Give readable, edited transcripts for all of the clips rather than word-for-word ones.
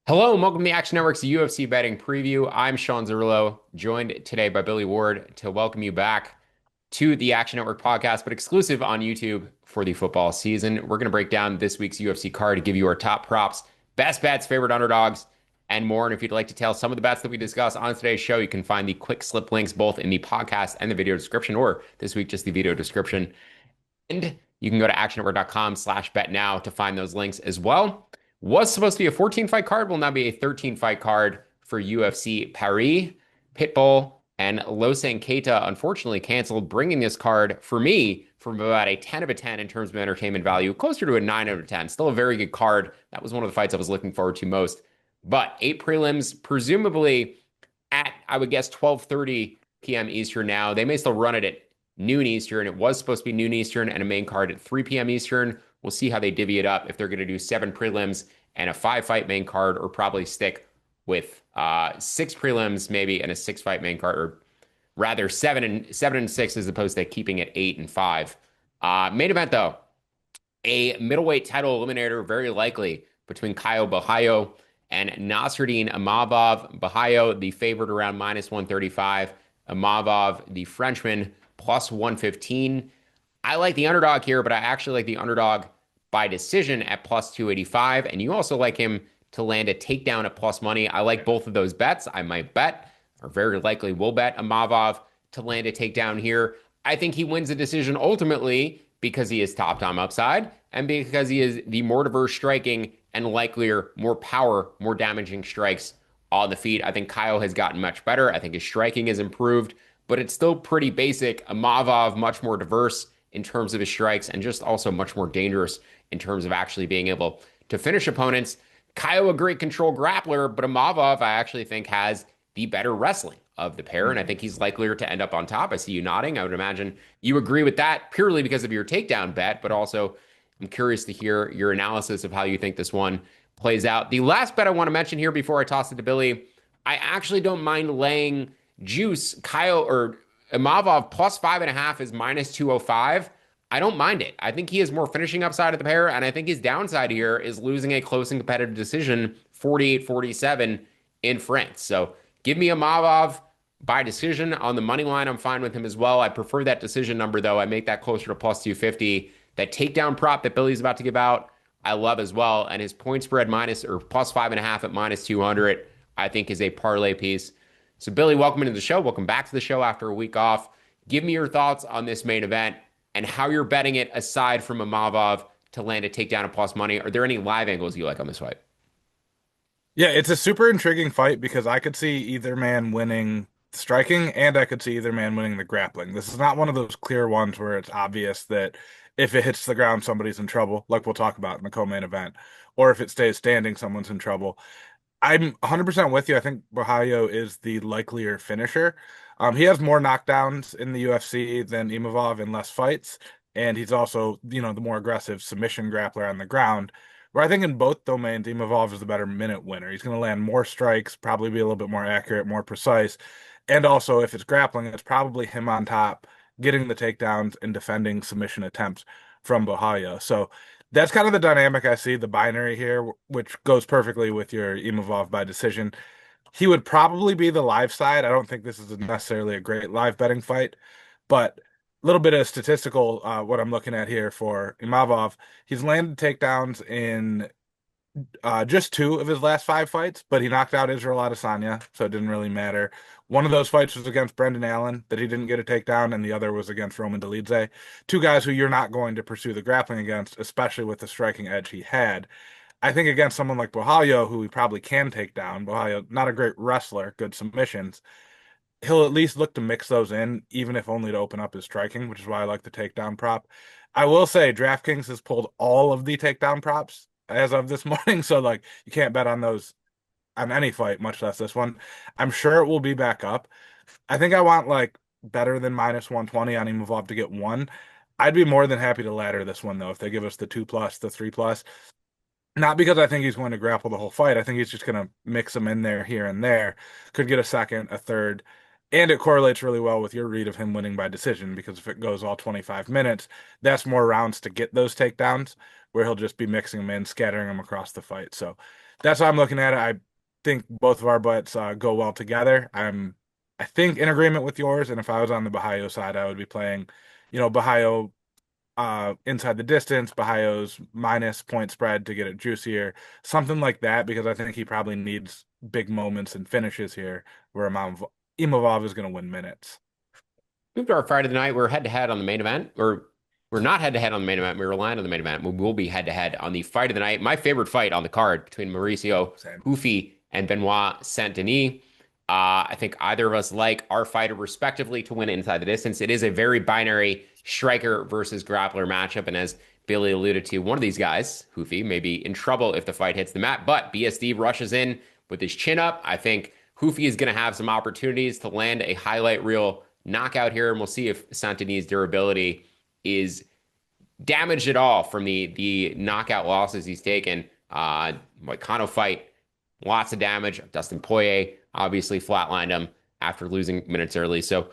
Hello and welcome to the Action Network's UFC betting preview. I'm Sean Zerillo, joined today by Billy Ward to welcome you back to the Action Network podcast, but exclusive on YouTube for the football season. We're going to break down this week's UFC card to give you our top props, best bets, favorite underdogs, and more. And if you'd like to tell some of the bets that we discuss on today's show, you can find the quick slip links both in the podcast and the video description, or this week, just the video description. And you can go to actionnetwork.com/bet now to find those links as well. Was supposed to be a 14 fight card, will now be a 13 fight card for UFC Paris. Pitbull and Losang Keita unfortunately canceled, bringing this card for me from about a 10 of a 10 in terms of entertainment value, closer to a 9 out of 10. Still a very good card. That was one of the fights I was looking forward to most. But 8 prelims, presumably at, I would guess, 12:30 p.m. Eastern now. They may still run it at noon Eastern. It was supposed to be noon Eastern and a main card at 3 p.m. Eastern. We'll see how they divvy it up, if they're going to do 7 prelims and a 5 fight main card, or probably stick with 6 prelims maybe and a 6 fight main card, or rather seven and 6 as opposed to keeping it 8 and 5. Main event though, a middleweight title eliminator, very likely between Caio Borralho and Nassourdine Imavov. Borralho, the favorite, around -135. Imavov, the Frenchman, +115. I like the underdog here, but I actually like the underdog by decision at +285. And you also like him to land a takedown at plus money. I like both of those bets. I might bet, or very likely will bet, Imavov to land a takedown here. I think he wins the decision ultimately because he is top time upside and because he is the more diverse striking and likelier, more power, more damaging strikes on the feet. I think Kyle has gotten much better. I think his striking has improved, but it's still pretty basic. Imavov, much more diverse in terms of his strikes and just also much more dangerous in terms of actually being able to finish opponents. Caio, a great control grappler, but Imavov, I actually think, has the better wrestling of the pair, and I think he's likelier to end up on top. I see you nodding. I would imagine you agree with that purely because of your takedown bet, but also I'm curious to hear your analysis of how you think this one plays out. The last bet I want to mention here before I toss it to Billy, I actually don't mind laying juice. Kyle or Imavov +5.5 is -205. I don't mind it. I think he has more finishing upside of the pair, and I think his downside here is losing a close and competitive decision, 48-47 in France. So give me Imavov by decision on the money line. I'm fine with him as well. I prefer that decision number, though. I make that closer to +250. That takedown prop that Billy's about to give out, I love as well. And his point spread minus or +5.5 at -200, I think is a parlay piece. So, Billy, welcome into the show. Welcome back to the show after a week off. Give me your thoughts on this main event and how you're betting it aside from Imavov to land a takedown at plus money. Are there any live angles you like on this fight? Yeah, it's a super intriguing fight because I could see either man winning striking and I could see either man winning the grappling. This is not one of those clear ones where it's obvious that if it hits the ground, somebody's in trouble, like we'll talk about in the co-main event, or if it stays standing, someone's in trouble. I'm 100% with you. I think Borralho is the likelier finisher. He has more knockdowns in the UFC than Imavov in less fights, and he's also, the more aggressive submission grappler on the ground. Where I think in both domains, Imavov is the better minute winner. He's going to land more strikes, probably be a little bit more accurate, more precise, and also if it's grappling, it's probably him on top, getting the takedowns and defending submission attempts from Borralho. So that's kind of the dynamic I see, the binary here, which goes perfectly with your Imavov by decision. He would probably be the live side. I don't think this is necessarily a great live betting fight, but a little bit of statistical what I'm looking at here for Imavov. He's landed takedowns in just two of his last five fights, but he knocked out Israel Adesanya, so it didn't really matter. One of those fights was against Brendan Allen that he didn't get a takedown, and the other was against Roman Dolidze. Two guys who you're not going to pursue the grappling against, especially with the striking edge he had. I think against someone like Borralho, who he probably can take down, Borralho, not a great wrestler, good submissions, he'll at least look to mix those in, even if only to open up his striking, which is why I like the takedown prop. I will say DraftKings has pulled all of the takedown props as of this morning, so like you can't bet on those on any fight, much less this one. I'm sure it will be back up. I think I want like better than -120 on Imavov to get one. I'd be more than happy to ladder this one though if they give us the 2+, the 3+. Not because I think he's going to grapple the whole fight. I think he's just going to mix them in there, here and there. Could get a second, a third. And it correlates really well with your read of him winning by decision because if it goes all 25 minutes, that's more rounds to get those takedowns where he'll just be mixing them in, scattering them across the fight. So that's how I'm looking at it. I think both of our bets go well together. I think, in agreement with yours. And if I was on the Borralho side, I would be playing, Borralho inside the distance, Borralho's minus point spread to get it juicier, something like that, because I think he probably needs big moments and finishes here where Imavov is going to win minutes. Move to our fight of the night. We're head to head on the main event, or we're not head to head on the main event. We're relying on the main event. We will be head to head on the fight of the night. My favorite fight on the card between Mauricio Same. Houfi and Benoit Saint-Denis. I think either of us like our fighter respectively to win inside the distance. It is a very binary striker versus grappler matchup, and as Billy alluded to, one of these guys, Houfi, may be in trouble if the fight hits the mat. But BSD rushes in with his chin up. I think Houfi is going to have some opportunities to land a highlight reel knockout here, and we'll see if Saint-Denis' durability is damaged at all from the knockout losses he's taken. Moicano fight, lots of damage. Dustin Poirier obviously flatlined him after losing minutes early. So,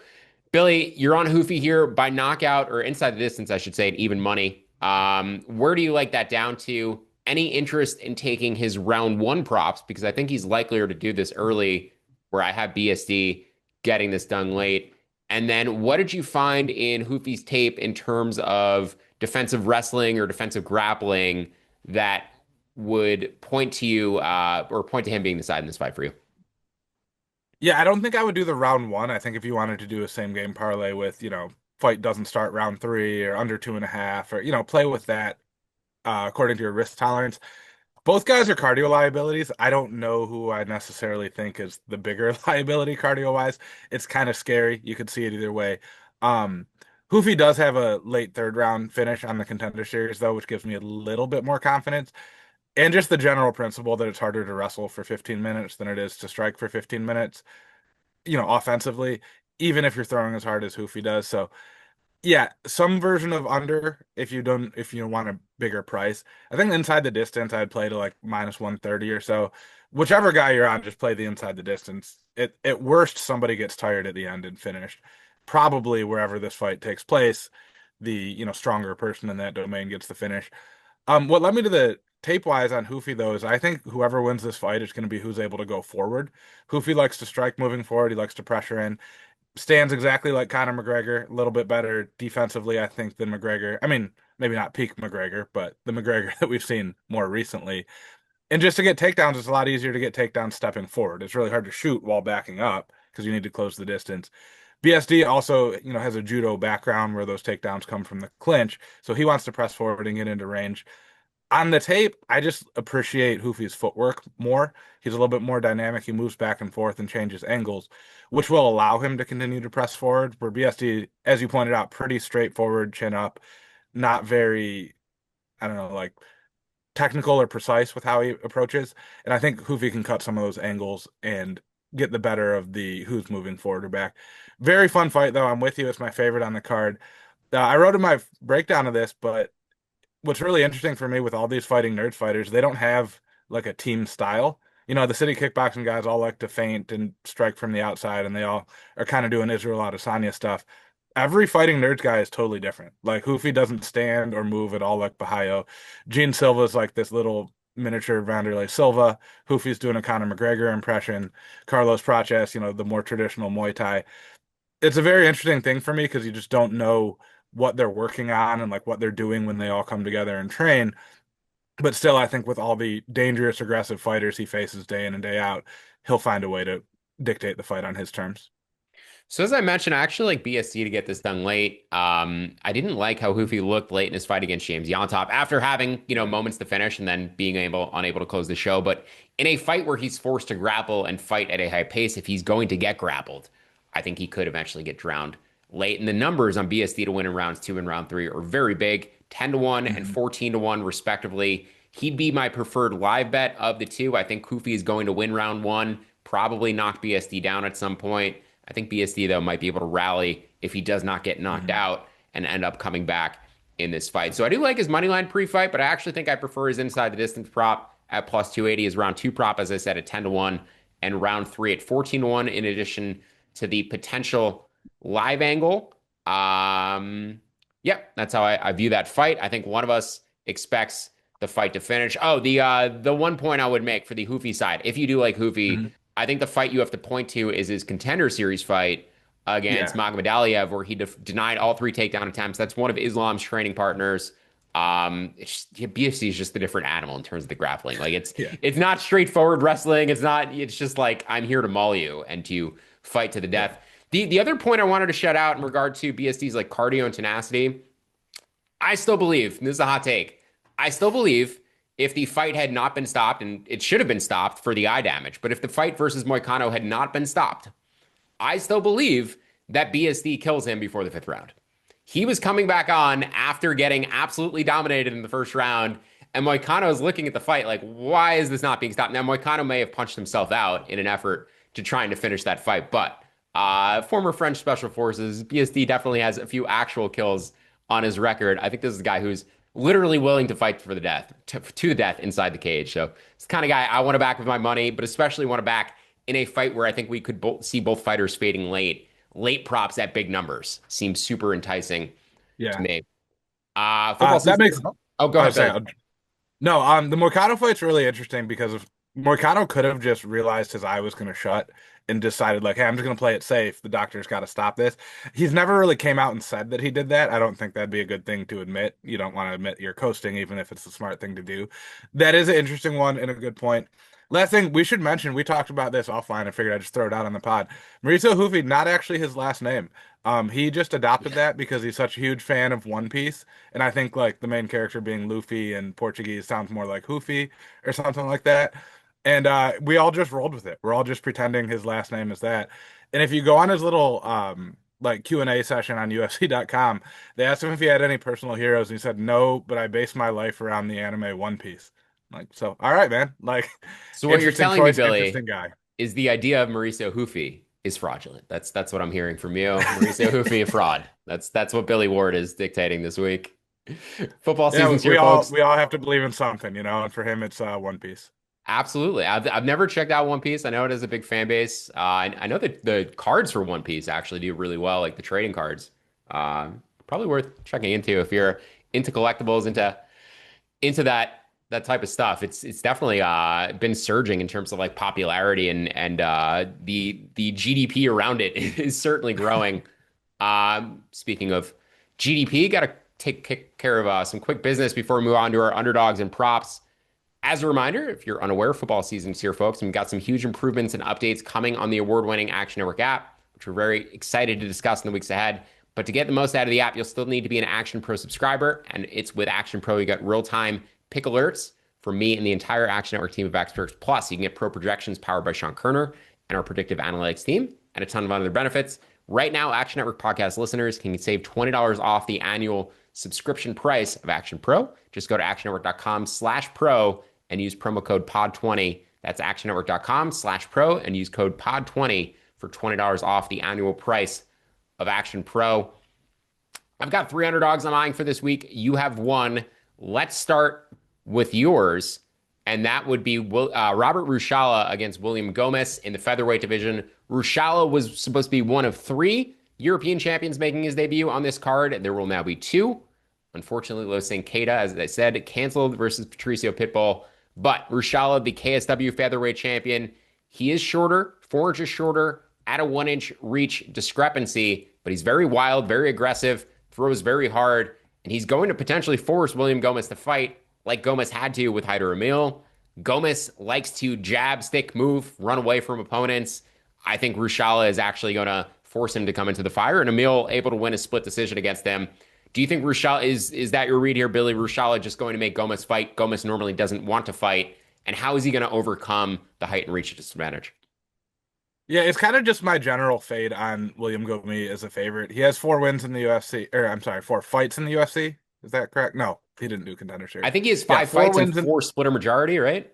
Billy, you're on Houfi here by knockout or inside the distance, I should say, at even money. Where do you like that down to? Any interest in taking his round one props? Because I think he's likelier to do this early, where I have BSD getting this done late. And then what did you find in Houfi's tape in terms of defensive wrestling or defensive grappling that would point to you or point to him being the side in this fight for you? Yeah, I don't think I would do the round one. I think if you wanted to do a same game parlay with, fight doesn't start round three or under 2.5, or, play with that according to your risk tolerance. Both guys are cardio liabilities. I don't know who I necessarily think is the bigger liability cardio wise. It's kind of scary. You could see it either way. Um, Hoofy does have a late third round finish on the contender series, though, which gives me a little bit more confidence. And just the general principle that it's harder to wrestle for 15 minutes than it is to strike for 15 minutes, offensively, even if you're throwing as hard as Hoofy does. So yeah, some version of under if you want a bigger price. I think inside the distance I'd play to like minus 130 or so. Whichever guy you're on, just play the inside the distance. At worst somebody gets tired at the end and finished. Probably wherever this fight takes place, the stronger person in that domain gets the finish. What led me to the tape wise on Hoofy though is I think whoever wins this fight is going to be who's able to go forward. Hoofy likes to strike moving forward. He likes to pressure in, stands exactly like Conor McGregor, a little bit better defensively, I think, than McGregor. I mean, maybe not peak McGregor, but the McGregor that we've seen more recently. And just to get takedowns, it's a lot easier to get takedowns stepping forward. It's really hard to shoot while backing up because you need to close the distance. BSD also, has a judo background where those takedowns come from the clinch, so he wants to press forward and get into range. On the tape, I just appreciate Hoofy's footwork more. He's a little bit more dynamic. He moves back and forth and changes angles, which will allow him to continue to press forward. Where BSD, as you pointed out, pretty straightforward, chin up, not very, I don't know, like technical or precise with how he approaches. And I think Hoofy can cut some of those angles and get the better of the who's moving forward or back. Very fun fight, though. I'm with you. It's my favorite on the card. I wrote in my breakdown of this, but what's really interesting for me with all these fighting nerds fighters, they don't have like a team style. The city kickboxing guys all like to feint and strike from the outside, and they all are kind of doing Israel Adesanya stuff. Every fighting nerds guy is totally different. Like Hoofy doesn't stand or move at all like Bahayo. Gene Silva's like this little miniature Vanderlei Silva. Hoofy's doing a Conor McGregor impression. Carlos Praches, the more traditional Muay Thai. It's a very interesting thing for me because you just don't know what they're working on and like what they're doing when they all come together and train. But still, I think with all the dangerous, aggressive fighters he faces day in and day out, he'll find a way to dictate the fight on his terms. So as I mentioned, I actually like BSC to get this done late. I didn't like how Houfi looked late in his fight against James Yontop after having, moments to finish and then being unable to close the show. But in a fight where he's forced to grapple and fight at a high pace, if he's going to get grappled, I think he could eventually get drowned late. And the numbers on BSD to win in rounds two and round three are very big, 10 to 1 and Mhm. 14 to 1 respectively. He'd be my preferred live bet of the two. I think Houfi is going to win round one, probably knock BSD down at some point. I think BSD, though, might be able to rally if he does not get knocked Mhm. out and end up coming back in this fight. So I do like his money line pre-fight, but I actually think I prefer his inside the distance prop at plus 280. His round two prop, as I said, at 10 to 1 and round three at 14 to 1, in addition to the potential live angle. Yep, that's how I view that fight. I think one of us expects the fight to finish. Oh, the one point I would make for the Hoofy side, if you do like Hoofy, Mhm. I think the fight you have to point to is his contender series fight against Yeah, Magomedaliev, where he denied all three takedown attempts. That's one of Islam's training partners. BFC is just a different animal in terms of the grappling. Like yeah, it's not straightforward wrestling. It's not. It's just like I'm here to maul you and to fight to the yeah, death. The other point I wanted to shout out in regard to BSD's like cardio and tenacity, I still believe, and this is a hot take, I still believe if the fight had not been stopped, and it should have been stopped for the eye damage, but if the fight versus Moicano had not been stopped, I still believe that BSD kills him before the fifth round. He was coming back on after getting absolutely dominated in the first round, and Moicano is looking at the fight like, why is this not being stopped? Now, Moicano may have punched himself out in an effort to trying to finish that fight, but former French Special Forces, BSD definitely has a few actual kills on his record. I think this is a guy who's literally willing to fight for the death, to the death inside the cage. So it's the kind of guy I want to back with my money, but especially want to back in a fight where I think we could see both fighters fading late. Late props at big numbers seems super enticing to yeah. me. Football That season. makes. Oh, go I was ahead, Billy. saying, no. The Moicano fight's really interesting because of Moicano could have just realized his eye was going to shut and decided like, hey, I'm just going to play it safe. The doctor's got to stop this. He's never really came out and said that he did that. I don't think that'd be a good thing to admit. You don't want to admit you're coasting, even if it's the smart thing to do. That is an interesting one and a good point. Last thing we should mention, we talked about this offline. I figured I'd just throw it out on the pod. Mauricio Hoofy, not actually his last name. He just adopted that because he's such a huge fan of One Piece. And I think like the main character being Luffy in Portuguese sounds more like Hoofy or something like that. And we all just rolled with it. We're all just pretending his last name is that. And if you go on his little like Q&A session on UFC.com, they asked him if he had any personal heroes, and he said no, but I base my life around the anime One Piece. Like, so all right, man. Like, So what you're interesting telling me, choice, Billy, interesting guy. is the idea of Mauricio Hoofy is fraudulent. That's what I'm hearing from you. Mauricio Hoofy, a fraud. That's what Billy Ward is dictating this week. Football Yeah, season's here, folks. we all have to believe in something, and for him it's One Piece. Absolutely. I've never checked out One Piece. I know it has a big fan base. I know that the cards for One Piece actually do really well, like the trading cards. Probably worth checking into if you're into collectibles, into that type of stuff. It's definitely been surging in terms of like popularity and the GDP around it is certainly growing. Speaking of GDP, got to take care of some quick business before we move on to our underdogs and props. As a reminder, if you're unaware, football season's here, folks, and we've got some huge improvements and updates coming on the award-winning Action Network app, which we're very excited to discuss in the weeks ahead. But to get the most out of the app, you'll still need to be an Action Pro subscriber, and it's with Action Pro, you got real-time pick alerts from me and the entire Action Network team of experts. Plus, you can get pro projections powered by Sean Kerner and our predictive analytics team, and a ton of other benefits. Right now, Action Network podcast listeners can save $20 off the annual subscription price of Action Pro. Just go to actionnetwork.com/pro and use promo code POD20. That's actionnetwork.com/pro and use code POD20 for $20 off the annual price of Action Pro. I've got 3 underdogs I'm eyeing for this week. You have one. Let's start with yours, and that would be Robert Rushala against William Gomez in the featherweight division. Rushala was supposed to be one of 3 European champions making his debut on this card. There will now be 2. Unfortunately, Lo St. Keita, as I said, canceled versus Patricio Pitbull. But Rushala, the KSW featherweight champion, he is shorter, 4 inches shorter, at a 1-inch reach discrepancy, but he's very wild, very aggressive, throws very hard, and he's going to potentially force William Gomez to fight like Gomez had to with Hyder Emil. Gomez likes to jab, stick, move, run away from opponents. I think Rushala is actually going to force him to come into the fire, and Emil able to win a split decision against them. Do you think Rushala is that your read here, Billy? Rushala just going to make Gomez fight? Gomez normally doesn't want to fight, and how is he going to overcome the height and reach disadvantage? Yeah, it's kind of just my general fade on William Gomi as a favorite. He has 4 wins in the UFC, or I'm sorry, 4 fights in the UFC. Is that correct? No, he didn't do contender I series. think he has Yeah, 5 four fights and wins in 4 splitter majority, right?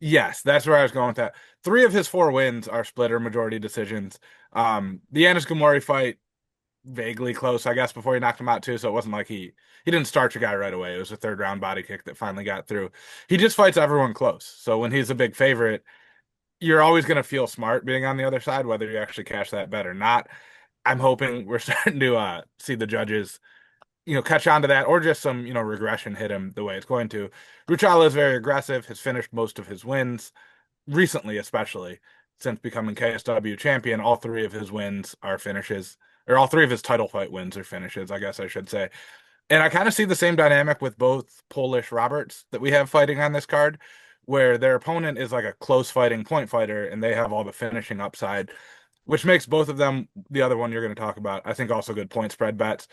yes, that's where I was going with that. 3 of his 4 wins are split or majority decisions. The Yanis Gamori fight, vaguely close, I guess, before he knocked him out too. So it wasn't like he didn't start a guy right away. It was a third round body kick that finally got through. He just fights everyone close. So when he's a big favorite, you're always going to feel smart being on the other side, whether you actually cash that bet or not. I'm hoping we're starting to see the judges catch on to that, or just some, regression hit him the way it's going to. Ruchala is very aggressive, has finished most of his wins recently, especially since becoming KSW champion. All three of his wins are finishes, or all three of his title fight wins are finishes, I guess I should say. And I kind of see the same dynamic with both Polish Roberts that we have fighting on this card, where their opponent is like a close fighting point fighter and they have all the finishing upside, which makes both of them, the other one you're going to talk about, I think also good point spread bets.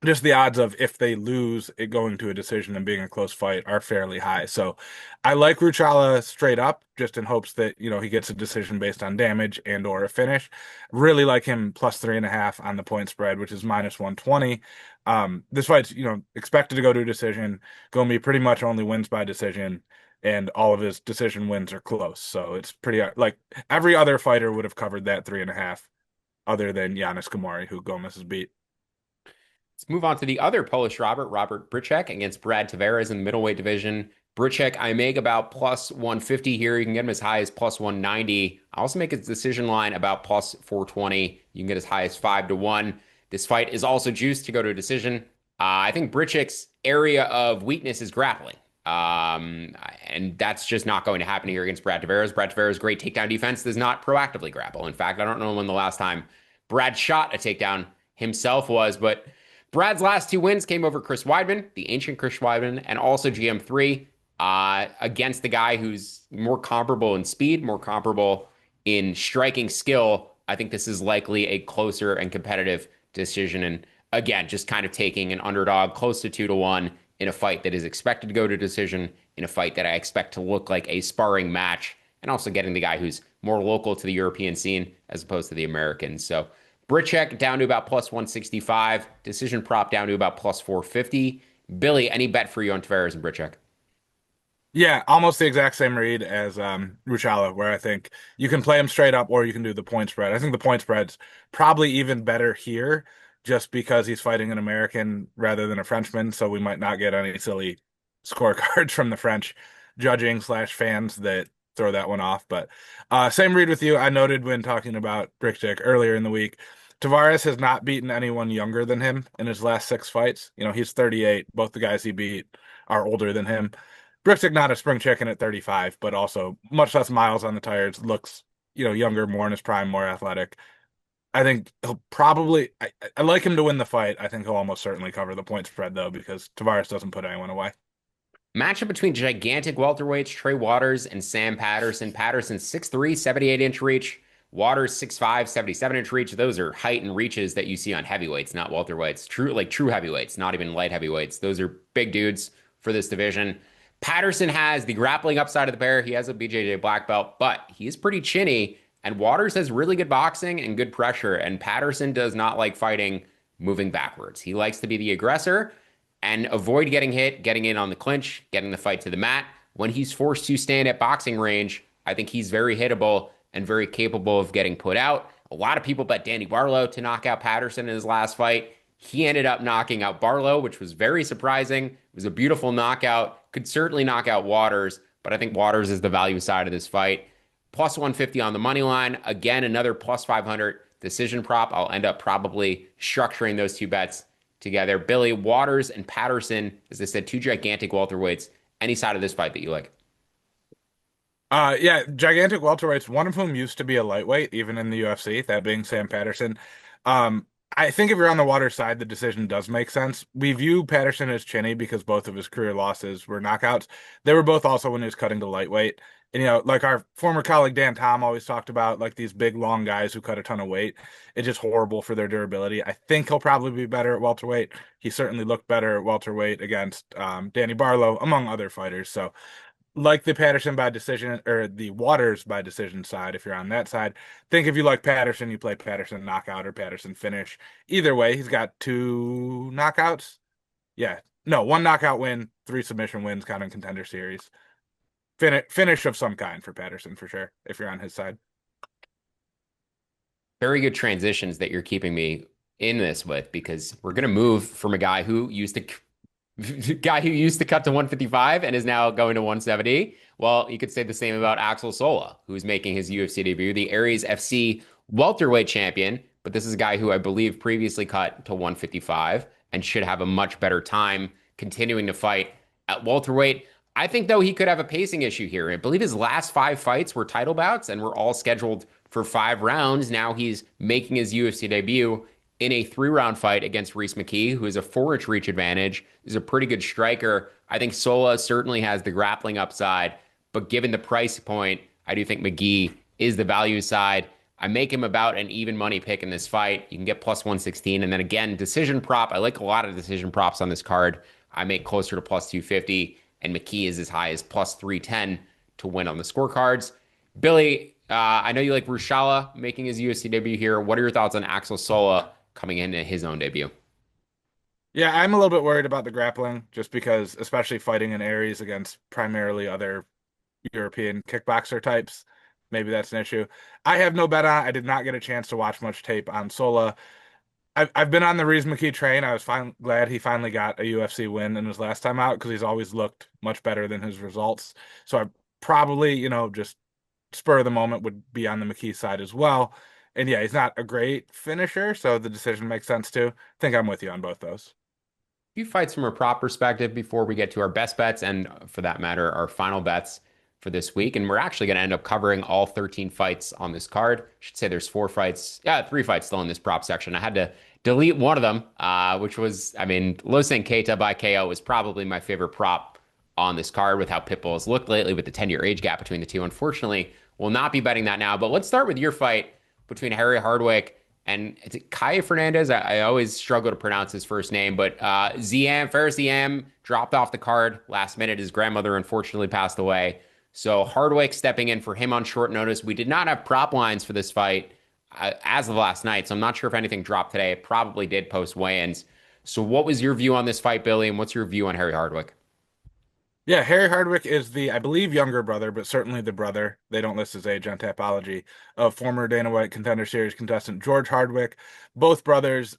Just the odds of if they lose it going to a decision and being a close fight are fairly high. So I like Ruchala straight up, just in hopes that, he gets a decision based on damage and or a finish. Really like him plus 3.5 on the point spread, which is minus 120. This fight's, expected to go to a decision, going to be pretty much only wins by decision, and all of his decision wins are close. So it's pretty like every other fighter would have covered that 3.5 other than Giannis Gamari, who Gomez has beat. Let's move on to the other Polish Robert Bryczek against Brad Tavares in the middleweight division. Bryczek, I make about plus 150 here. You can get him as high as plus 190. I also make his decision line about plus 420. You can get as high as 5-1. This fight is also juiced to go to a decision. I think Bryczek's area of weakness is grappling. And that's just not going to happen here against Brad Tavares. Brad Tavares' great takedown defense does not proactively grapple. In fact, I don't know when the last time Brad shot a takedown himself was, but Brad's last two wins came over Chris Weidman, the ancient Chris Weidman, and also GM3 against the guy who's more comparable in speed, more comparable in striking skill. I think this is likely a closer and competitive decision. And again, just kind of taking an underdog close to 2-1 in a fight that is expected to go to decision, in a fight that I expect to look like a sparring match, and also getting the guy who's more local to the European scene as opposed to the Americans. So Bryczek down to about plus 165. Decision prop down to about plus 450. Billy, any bet for you on Tavares and Bryczek? Yeah, almost the exact same read as Ruchala, where I think you can play him straight up or you can do the point spread. I think the point spread's probably even better here just because he's fighting an American rather than a Frenchman, so we might not get any silly scorecards from the French judging slash fans that throw that one off. But same read with you. I noted when talking about Bryczek earlier in the week, Tavares has not beaten anyone younger than him in his last six fights. He's 38. Both the guys he beat are older than him. Bryczek not a spring chicken at 35, but also much less miles on the tires. Looks, younger, more in his prime, more athletic. I think he'll probably. I like him to win the fight. I think he'll almost certainly cover the point spread though, because Tavares doesn't put anyone away. Matchup between gigantic welterweights Trey Waters and Sam Patterson. Patterson 6'3", 78-inch reach. Waters 6'5", 77-inch reach. Those are height and reaches that you see on heavyweights, not welterweights. True heavyweights, not even light heavyweights. Those are big dudes for this division. Patterson has the grappling upside of the pair. He has a BJJ black belt, but he's pretty chinny. And Waters has really good boxing and good pressure. And Patterson does not like fighting moving backwards. He likes to be the aggressor and avoid getting hit, getting in on the clinch, getting the fight to the mat. When he's forced to stand at boxing range, I think he's very hittable and very capable of getting put out. A lot of people bet Danny Barlow to knock out Patterson in his last fight. He ended up knocking out Barlow, which was very surprising. It was a beautiful knockout. Could certainly knock out Waters, but I think Waters is the value side of this fight. Plus 150 on the money line. Again, another plus 500 decision prop. I'll end up probably structuring those two bets together. Billy, Waters and Patterson, as I said, two gigantic welterweights. Any side of this fight that you like? Yeah, gigantic welterweights, one of whom used to be a lightweight, even in the UFC, that being Sam Patterson. Um, I think if you're on the water side, the decision does make sense. We view Patterson as chinny because both of his career losses were knockouts. They were both also when he was cutting to lightweight. And, like our former colleague Dan Tom always talked about, like these big, long guys who cut a ton of weight. It's just horrible for their durability. I think he'll probably be better at welterweight. He certainly looked better at welterweight against Danny Barlow, among other fighters. So like the Patterson by decision or the Waters by decision side, if you're on that side, think if you like Patterson, you play Patterson knockout or Patterson finish. Either way, he's got two knockouts. Yeah, no, one knockout win, three submission wins, kind of contender series. Finish of some kind for Patterson for sure, if you're on his side. Very good transitions that you're keeping me in this with, because we're going to move from a guy who used to cut to 155 and is now going to 170. Well, you could say the same about Axel Sola, who's making his UFC debut, the Aries FC welterweight champion. But this is a guy who I believe previously cut to 155 and should have a much better time continuing to fight at welterweight. I think, though, he could have a pacing issue here. I believe his last five fights were title bouts and were all scheduled for 5 rounds. Now he's making his UFC debut in a 3-round fight against Reese McKee, who is a 4-inch reach advantage, is a pretty good striker. I think Sola certainly has the grappling upside, but given the price point, I do think McGee is the value side. I make him about an even money pick in this fight. You can get plus 116. And then again, decision prop. I like a lot of decision props on this card. I make closer to plus 250, and McKee is as high as plus 310 to win on the scorecards. Billy, I know you like Rushala making his UFC debut here. What are your thoughts on Axel Sola coming into his own debut? Yeah, I'm a little bit worried about the grappling just because, especially fighting in Aries against primarily other European kickboxer types, maybe that's an issue. I have no bet on. I did not get a chance to watch much tape on Sola. I've been on the Reese McKee train. I was glad he finally got a UFC win in his last time out because he's always looked much better than his results. So I probably, just spur of the moment would be on the McKee side as well. And yeah, he's not a great finisher, so the decision makes sense too. I think I'm with you on both those. Few fights from a prop perspective before we get to our best bets and, for that matter, our final bets for this week. And we're actually going to end up covering all 13 fights on this card. I should say there's 4 fights. Yeah, 3 fights still in this prop section. I had to delete one of them, which was, Losan Keita by Caio was probably my favorite prop on this card with how Pitbull has looked lately with the 10-year age gap between the two. Unfortunately, we'll not be betting that now. But let's start with your fight between Harry Hardwick and is it Caio Fernandez? I always struggle to pronounce his first name, but Ferris Ziam dropped off the card last minute. His grandmother unfortunately passed away. So Hardwick stepping in for him on short notice. We did not have prop lines for this fight as of last night, so I'm not sure if anything dropped today. It probably did post weigh-ins. So what was your view on this fight, Billy, and what's your view on Harry Hardwick? Yeah, Harry Hardwick is the, I believe, younger brother, but certainly the brother. They don't list his age on Tapology of former Dana White Contender Series contestant George Hardwick. Both brothers,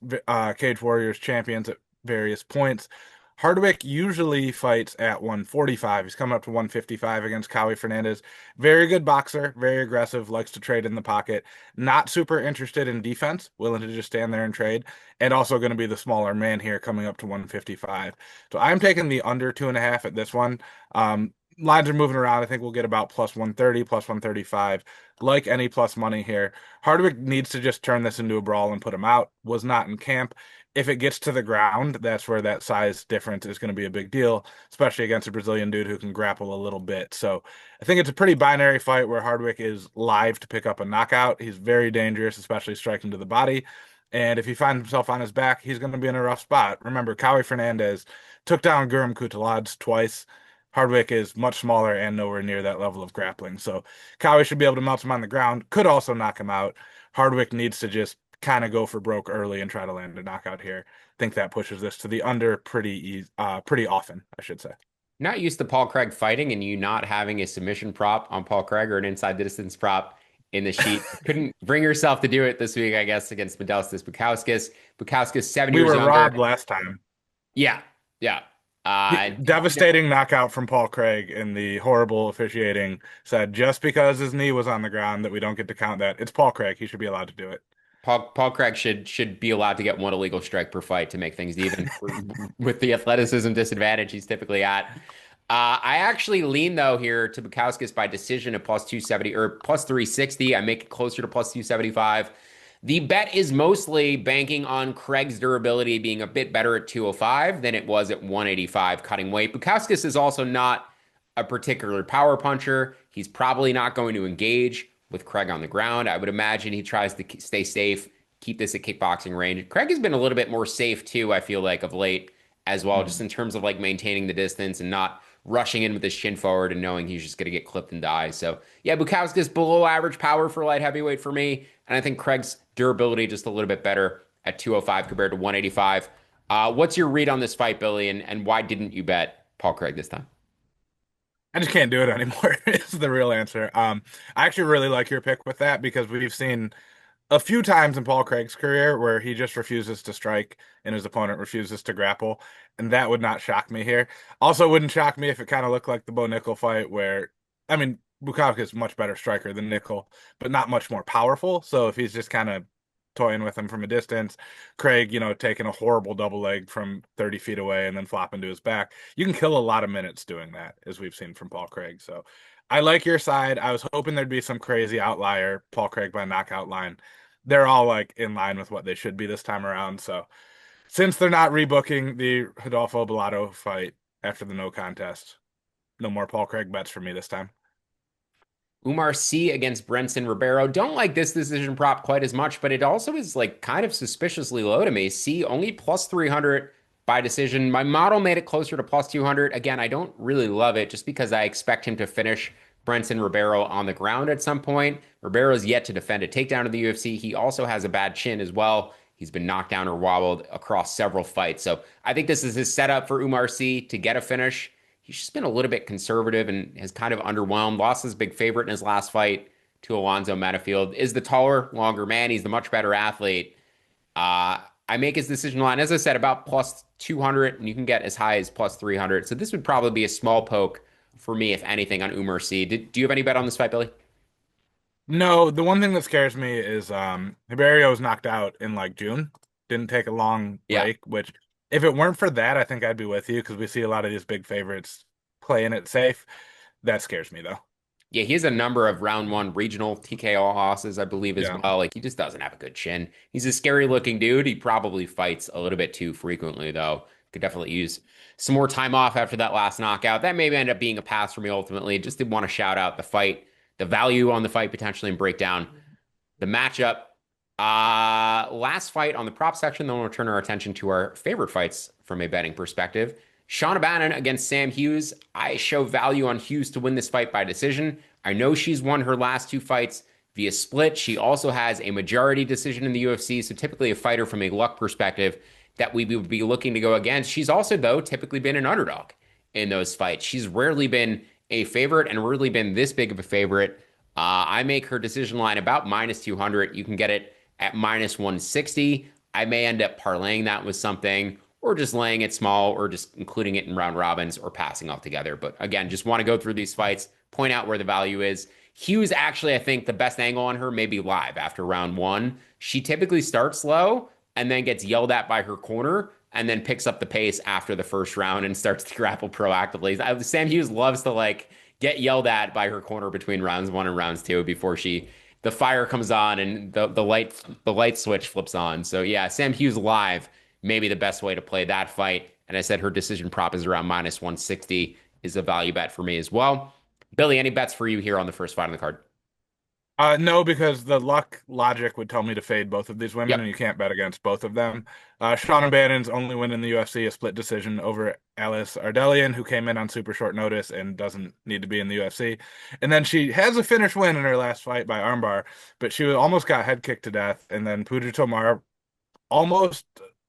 Cage Warriors champions at various points. Hardwick usually fights at 145. He's coming up to 155 against Caio Fernandez. Very good boxer, very aggressive, likes to trade in the pocket. Not super interested in defense, willing to just stand there and trade. And also going to be the smaller man here coming up to 155. So I'm taking the under 2.5 at this one. Lines are moving around. I think we'll get about plus 130, plus 135. Like any plus money here. Hardwick needs to just turn this into a brawl and put him out. Was not in camp. If it gets to the ground, that's where that size difference is going to be a big deal, especially against a Brazilian dude who can grapple a little bit. So I think it's a pretty binary fight where Hardwick is live to pick up a knockout. He's very dangerous, especially striking to the body. And if he finds himself on his back, he's going to be in a rough spot. Remember, Caio Fernandez took down Guram Kutuladzs twice. Hardwick is much smaller and nowhere near that level of grappling. So Caio should be able to melt him on the ground, could also knock him out. Hardwick needs to just kind of go for broke early and try to land a knockout here. I think that pushes this to the under pretty often, I should say. Not used to Paul Craig fighting and you not having a submission prop on Paul Craig or an inside distance prop in the sheet. Couldn't bring yourself to do it this week, I guess, against Modestas Bukauskas. Bukauskas, 7 We years were younger. robbed last time. Yeah, yeah. Devastating knockout from Paul Craig, and the horrible officiating said just because his knee was on the ground that we don't get to count that. It's Paul Craig. He should be allowed to do it. Paul Craig should be allowed to get one illegal strike per fight to make things even with the athleticism disadvantage he's typically at. I actually lean though here to Bukauskas by decision at plus 270 or plus 360. I make it closer to plus 275. The bet is mostly banking on Craig's durability being a bit better at 205 than it was at 185 cutting weight. Bukauskas is also not a particular power puncher. He's probably not going to engage with Craig on the ground. I would imagine he tries to stay safe, keep this at kickboxing range. Craig has been a little bit more safe too, I feel like, of late as well, just in terms of like maintaining the distance and not rushing in with his chin forward and knowing he's just going to get clipped and die. So yeah, Bukowski's below average power for light heavyweight for me. And I think Craig's durability just a little bit better at 205 compared to 185. What's your read on this fight, Billy? And why didn't you bet Paul Craig this time? I just can't do it anymore. Is the real answer. I actually really like your pick with that because we've seen a few times in Paul Craig's career where he just refuses to strike and his opponent refuses to grapple, and that would not shock me here. Also, wouldn't shock me if it kind of looked like the Bo Nickel fight where, Bukowski is a much better striker than Nickel, but not much more powerful. So if he's just kind of toying with him from a distance. Craig, taking a horrible double leg from 30 feet away and then flopping to his back. You can kill a lot of minutes doing that, as we've seen from Paul Craig. So I like your side. I was hoping there'd be some crazy outlier, Paul Craig by knockout line. They're all like in line with what they should be this time around. So since they're not rebooking the Rodolfo Bellato fight after the no contest, no more Paul Craig bets for me this time. Umar C against Brenson Ribeiro. Don't like this decision prop quite as much, but it also is like kind of suspiciously low to me. C only plus 300 by decision. My model made it closer to plus 200. Again, I don't really love it just because I expect him to finish Brenson Ribeiro on the ground at some point. Ribeiro's yet to defend a takedown in the UFC. He also has a bad chin as well. He's been knocked down or wobbled across several fights. So I think this is his setup for Umar C to get a finish. He's just been a little bit conservative and has kind of underwhelmed. Lost his big favorite in his last fight to Alonzo Metafield. Is the taller, longer man. He's the much better athlete. I make his decision line, as I said, about plus 200, and you can get as high as plus 300. So this would probably be a small poke for me, if anything, on Umar C. Do you have any bet on this fight, Billy? No, the one thing that scares me is Ribeiro was knocked out in like June. Didn't take a long Yeah. break, which if it weren't for that, I think I'd be with you because we see a lot of these big favorites playing it safe. That scares me though. Yeah, he has a number of round one regional TKO losses, I believe, as Yeah. well. Like, he just doesn't have a good chin. He's a scary looking dude. He probably fights a little bit too frequently, though. Could definitely use some more time off after that last knockout. That may end up being a pass for me ultimately. Just did want to shout out the fight, the value on the fight potentially, and break down the matchup. Last fight on the prop section, then we'll turn our attention to our favorite fights from a betting perspective. Sean O'Bannon against Sam Hughes. I show value on Hughes to win this fight by decision. I know she's won her last two fights via split. She also has a majority decision in the UFC, so typically a fighter from a luck perspective that we would be looking to go against. She's also, though, typically been an underdog in those fights. She's rarely been a favorite and rarely been this big of a favorite. I make her decision line about minus 200. You can get it at minus 160. I may end up parlaying that with something or just laying it small or just including it in round robins or passing altogether. But again, just want to go through these fights, point out where the value is. Hughes, actually, I think the best angle on her may be live after round one. She typically starts low and then gets yelled at by her corner and then picks up the pace after the first round and starts to grapple proactively. Sam Hughes loves to like get yelled at by her corner between rounds one and rounds two before the fire comes on and the light switch flips on. So yeah, Sam Hughes live maybe the best way to play that fight. And I said her decision prop is around minus 160 is a value bet for me as well. Billy, any bets for you here on the first fight on the card? No, because the luck logic would tell me to fade both of these women, Yep. and you can't bet against both of them. Sean O'Bannon's only win in the UFC, a split decision over Alice Ardelian, who came in on super short notice and doesn't need to be in the UFC. And then she has a finish win in her last fight by armbar, but she almost got head kicked to death. And then Pooja Tomar almost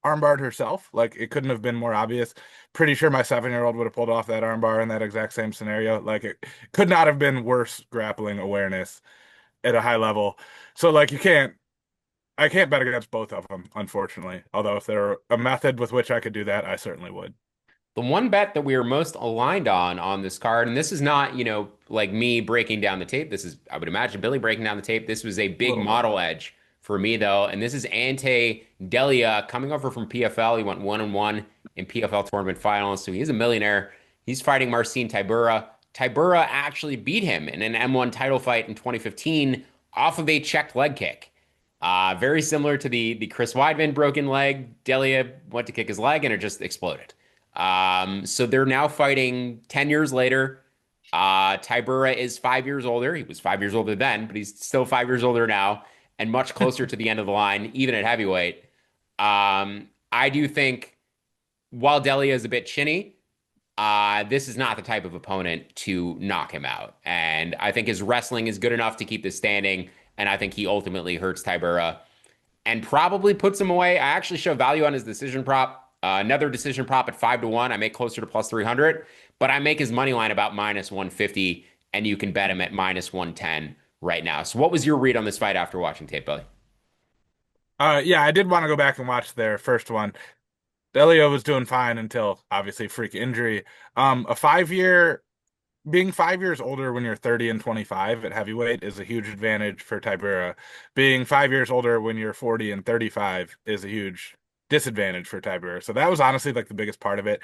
armbarred herself. Like it couldn't have been more obvious. Pretty sure my 7-year-old would have pulled off that armbar in that exact same scenario. Like it could not have been worse grappling awareness at a high level. So like I can't bet against both of them, unfortunately. Although if there were a method with which I could do that, I certainly would. The one bet that we are most aligned on this card, and this is not, like me breaking down the tape. This is, I would imagine, Billy breaking down the tape. This was a A big little bit. model edge for me, though. And this is Ante Delia coming over from PFL. He went 1-1 in PFL tournament finals, so he's a millionaire. He's fighting Marcin Tybura. Tybura actually beat him in an M1 title fight in 2015 off of a checked leg kick. Very similar to the Chris Weidman broken leg. Delia went to kick his leg and it just exploded. So they're now fighting 10 years later. Tybura is 5 years older. He was 5 years older then, but he's still 5 years older now and much closer to the end of the line, even at heavyweight. I do think while Delia is a bit chinny, this is not the type of opponent to knock him out. And I think his wrestling is good enough to keep this standing. And I think he ultimately hurts Tybura and probably puts him away. I actually show value on his decision prop. Another decision prop at 5-1. I make closer to plus 300, but I make his money line about minus 150, and you can bet him at minus 110 right now. So, what was your read on this fight after watching tape, Billy? Yeah, I did want to go back and watch their first one. Delio was doing fine until obviously freak injury. A 5-year being 5 years older when you're 30 and 25 at heavyweight is a huge advantage for Tybura. Being 5 years older when you're 40 and 35 is a huge disadvantage for Tybura. So that was honestly like the biggest part of it.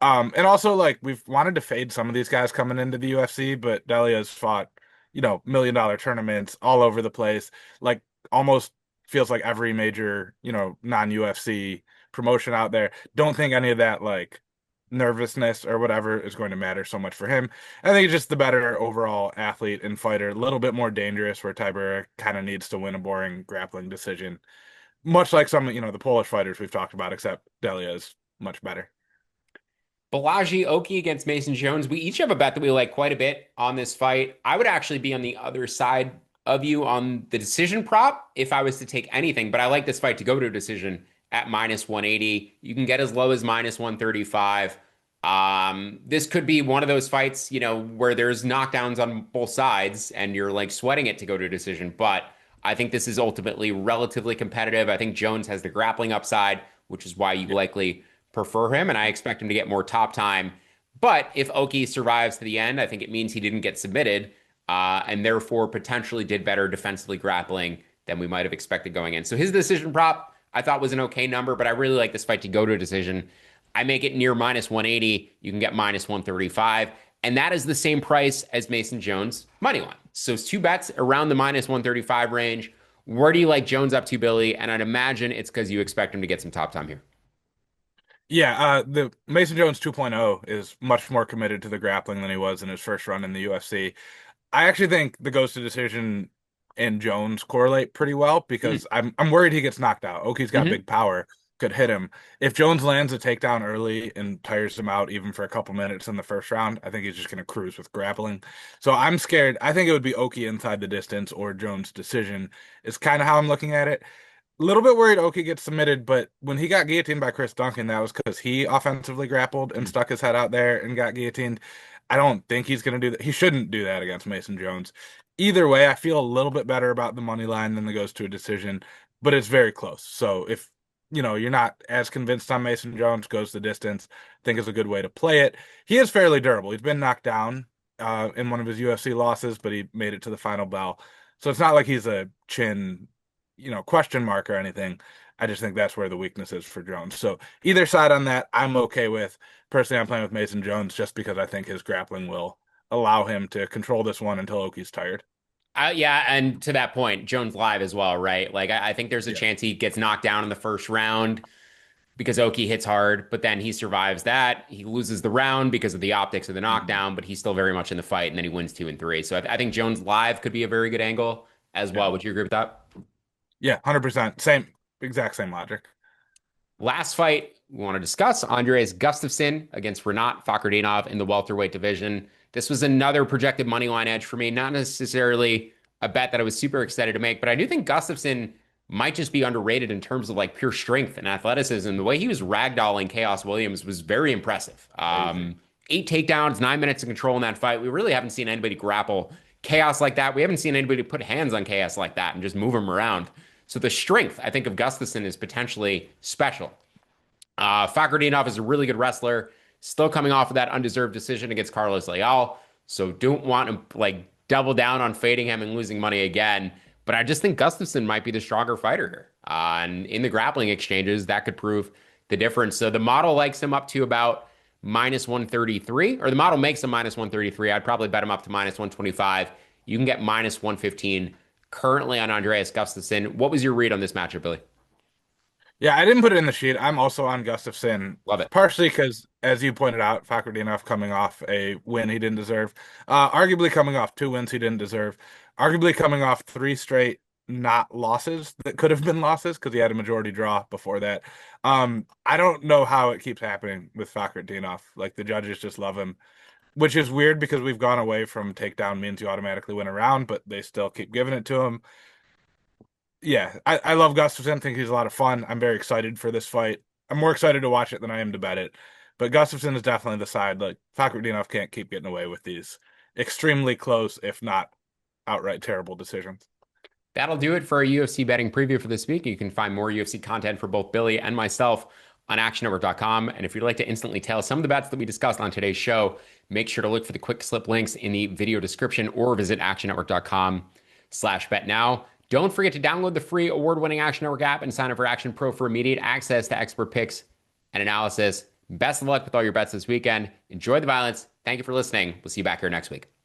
And also like we've wanted to fade some of these guys coming into the UFC, but Delia's fought, $1 million tournaments all over the place. Like almost feels like every major, non-UFC promotion out there. Don't think any of that like nervousness or whatever is going to matter so much for him. I think he's just the better overall athlete and fighter, a little bit more dangerous where Tybura kind of needs to win a boring grappling decision. Much like some, the Polish fighters we've talked about, except Delia is much better. Balaji Oki against Mason Jones. We each have a bet that we like quite a bit on this fight. I would actually be on the other side of you on the decision prop if I was to take anything, but I like this fight to go to a decision at minus 180. You can get as low as minus 135. This could be one of those fights, where there's knockdowns on both sides and you're like sweating it to go to a decision, but I think this is ultimately relatively competitive. I think Jones has the grappling upside, which is why you Yeah. likely prefer him, and I expect him to get more top time. But if Oki survives to the end, I think it means he didn't get submitted, and therefore potentially did better defensively grappling than we might have expected going in. So his decision prop I thought was an okay number, but I really like this fight to go to a decision. I make it near minus 180. You can get minus 135. And that is the same price as Mason Jones money line. So it's two bets around the minus 135 range. Where do you like Jones up to, Billy? And I'd imagine it's because you expect him to get some top time here. Yeah, the Mason Jones 2.0 is much more committed to the grappling than he was in his first run in the UFC. I actually think the goes to decision and Jones correlate pretty well Mm-hmm. because I'm worried he gets knocked out. Oki's got Mm-hmm. big power, could hit him. If Jones lands a takedown early and tires him out even for a couple minutes in the first round, I think he's just going to cruise with grappling. So I'm scared. I think it would be Oki inside the distance or Jones decision is kind of how I'm looking at it. A little bit worried Oki gets submitted, but when he got guillotined by Chris Duncan, that was because he offensively grappled and stuck his head out there and got guillotined. I don't think he's going to do that. He shouldn't do that against Mason Jones. Either way, I feel a little bit better about the money line than the goes to a decision, but it's very close. So if you're not as convinced on Mason Jones goes the distance, I think is a good way to play it. He is fairly durable. He's been knocked down in one of his UFC losses, but he made it to the final bell. So it's not like he's a chin question mark or anything. I just think that's where the weakness is for Jones. So either side on that, I'm okay with. Personally, I'm playing with Mason Jones just because I think his grappling will allow him to control this one until Oki's tired. Yeah, and to that point, Jones live as well, right? Like I think there's a Yeah. chance he gets knocked down in the first round because Oki hits hard, but then he survives that. He loses the round because of the optics of the Mhm. knockdown, but he's still very much in the fight, and then he wins 2 and 3. So I think Jones live could be a very good angle as Yeah. well. Would you agree with that? Yeah, 100%. Exact same logic. Last fight we want to discuss Andreas Gustafsson against Renat Fakhretdinov in the welterweight division. This was another projected money line edge for me, not necessarily a bet that I was super excited to make, but I do think Gustafsson might just be underrated in terms of like pure strength and athleticism. The way he was ragdolling Chaos Williams was very impressive. Crazy. 8 takedowns, 9 minutes of control in that fight. We really haven't seen anybody grapple Chaos like that. We haven't seen anybody put hands on Chaos like that and just move him around. So the strength, I think, of Gustafsson is potentially special. Fakhretdinov is a really good wrestler, still coming off of that undeserved decision against Carlos Leal. So don't want to like double down on fading him and losing money again. But I just think Gustafsson might be the stronger fighter here. And in the grappling exchanges, that could prove the difference. So the model likes him up to about minus 133, or the model makes him minus 133. I'd probably bet him up to minus 125. You can get minus 115 currently on Andreas Gustafsson. What was your read on this matchup, Billy? Yeah, I didn't put it in the sheet. I'm also on Gustafsson, Love it. partially because, as you pointed out, Fakhretdinov coming off a win he didn't deserve, arguably coming off two wins he didn't deserve, arguably coming off three straight not losses that could have been losses because he had a majority draw before that. I don't know how it keeps happening with Fakhretdinov. Like the judges just love him, which is weird because we've gone away from takedown means you automatically win a round, but they still keep giving it to him. Yeah, I love Gustafsson. Think he's a lot of fun. I'm very excited for this fight. I'm more excited to watch it than I am to bet it. But Gustafsson is definitely the side. Like Fakhretdinov can't keep getting away with these extremely close, if not outright terrible decisions. That'll do it for our UFC betting preview for this week. You can find more UFC content for both Billy and myself on actionnetwork.com. And if you'd like to instantly tell some of the bets that we discussed on today's show, make sure to look for the quick slip links in the video description or visit actionnetwork.com/bet now. Don't forget to download the free award-winning Action Network app and sign up for Action Pro for immediate access to expert picks and analysis. Best of luck with all your bets this weekend. Enjoy the violence. Thank you for listening. We'll see you back here next week.